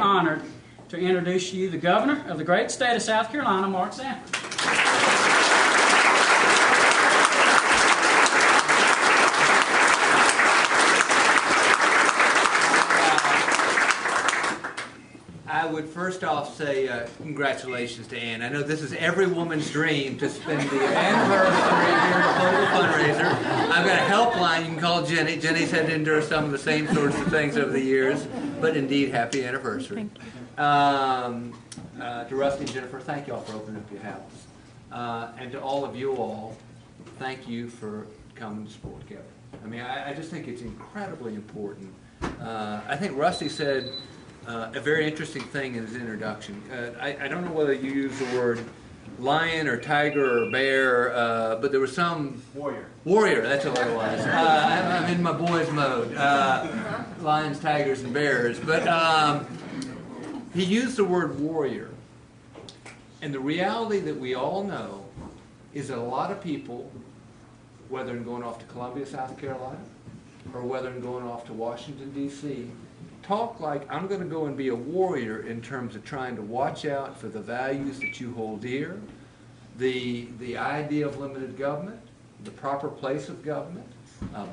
Honored to introduce you the Governor of the great state of South Carolina, Mark Sanford. I would first off say congratulations to Ann. I know this is every woman's dream to spend the anniversary here at the fundraiser. I've got a helpline you can call Jenny. Jenny's had to endure some of the same sorts of things over the years, but indeed, happy anniversary. To Rusty and Jennifer, thank you all for opening up your house. And to all of you all, thank you for coming to support Kevin. I mean, I just think it's incredibly important. I think Rusty said a very interesting thing in his introduction. I don't know whether you used the word lion or tiger or bear, but there was some... Warrior, that's what it was. I'm in my boys mode. Lions, tigers, and bears. But he used the word warrior. And the reality that we all know is that a lot of people, whether in going off to Columbia, South Carolina, or whether in going off to Washington, D.C., talk like I'm going to go and be a warrior in terms of trying to watch out for the values that you hold dear, the idea of limited government, the proper place of government,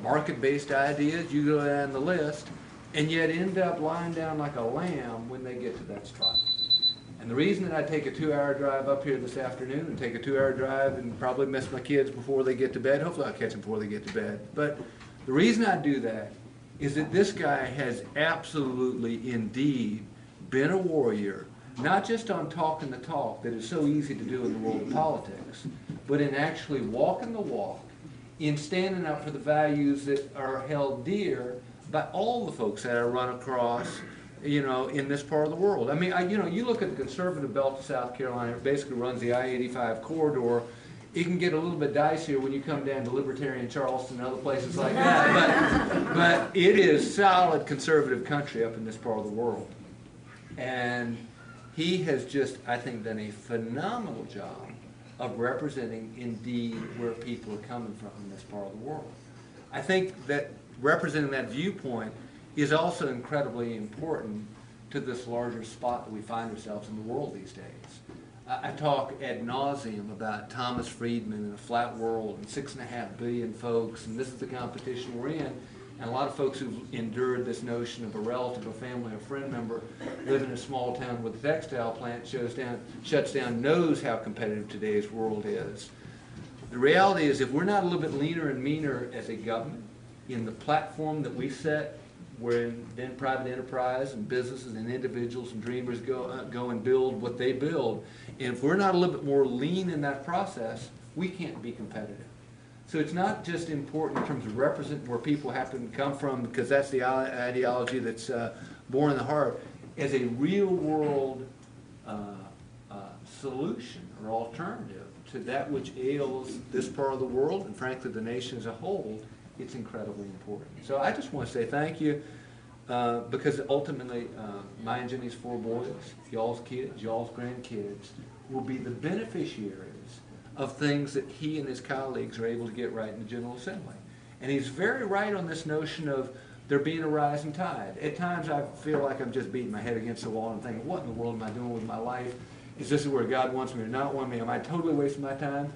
market-based ideas, you go down the list, and yet end up lying down like a lamb when they get to that spot. And the reason that I take a 2-hour drive up here this afternoon and take a 2-hour drive and probably miss my kids before they get to bed, hopefully I'll catch them before they get to bed, but the reason I do that is that this guy has absolutely indeed been a warrior, not just on talking the talk that is so easy to do in the world of politics, but in actually walking the walk, in standing up for the values that are held dear by all the folks that I run across, you know, in this part of the world. I mean, you look at the conservative belt of South Carolina, it basically runs the I-85 corridor. It can get a little bit dicier when you come down to libertarian Charleston and other places like that, but it is solid conservative country up in this part of the world. And he has just, I think, done a phenomenal job of representing indeed where people are coming from in this part of the world. I think that representing that viewpoint is also incredibly important to this larger spot that we find ourselves in the world these days. I talk ad nauseum about Thomas Friedman and a flat world and 6.5 billion folks, and this is the competition we're in. And a lot of folks who've endured this notion of a relative, a family, a friend member living in a small town with a textile plant shuts down, knows how competitive today's world is. The reality is, if we're not a little bit leaner and meaner as a government in the platform that we set, where then private enterprise and businesses and individuals and dreamers go and build what they build. And if we're not a little bit more lean in that process, we can't be competitive. So it's not just important in terms of representing where people happen to come from, because that's the ideology that's born in the heart, as a real world solution or alternative to that which ails this part of the world and frankly the nation as a whole. It's incredibly important. So I just want to say thank you because ultimately my and Jenny's 4 boys, y'all's kids, y'all's grandkids will be the beneficiaries of things that he and his colleagues are able to get right in the General Assembly. And he's very right on this notion of there being a rising tide. At times I feel like I'm just beating my head against the wall and thinking, what in the world am I doing with my life? Is this where God wants me or not want me? Am I totally wasting my time?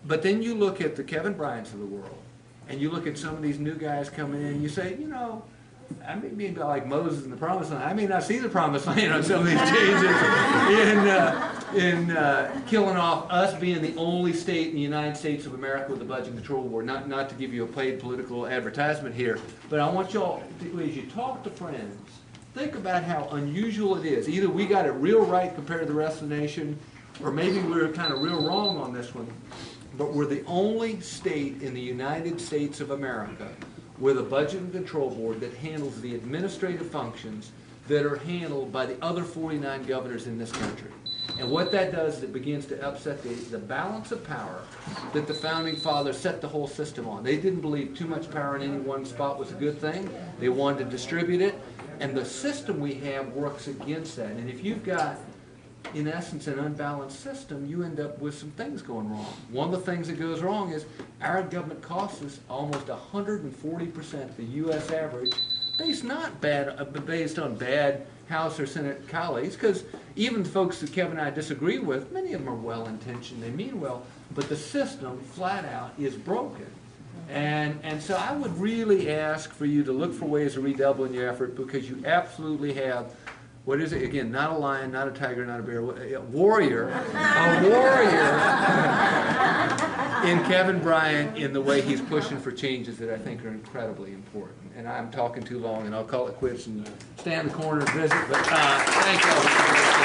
But then you look at the Kevin Bryants of the world, and you look at some of these new guys coming in, and you say, you know, I may be like Moses in the Promised Land. I may not see the Promised Land on some of these changes in killing off us being the only state in the United States of America with a budget control board. Not to give you a paid political advertisement here, but I want y'all, as you talk to friends, think about how unusual it is. Either we got it real right compared to the rest of the nation, or maybe we were kind of real wrong on this one. But we're the only state in the United States of America with a budget and control board that handles the administrative functions that are handled by the other 49 governors in this country. And what that does is it begins to upset the balance of power that the Founding Fathers set the whole system on. They didn't believe too much power in any one spot was a good thing. They wanted to distribute it. And the system we have works against that. And if you've got, in essence, an unbalanced system, you end up with some things going wrong. One of the things that goes wrong is our government costs us almost 140% the U.S. average based on bad House or Senate colleagues, because even the folks that Kevin and I disagree with, many of them are well-intentioned, they mean well, but the system, flat out, is broken. And so I would really ask for you to look for ways of redoubling your effort, because you absolutely have, what is it, again, not a lion, not a tiger, not a bear, a warrior in Kevin Bryant, in the way he's pushing for changes that I think are incredibly important. And I'm talking too long, and I'll call it quits and stay in the corner and visit, but thank you all.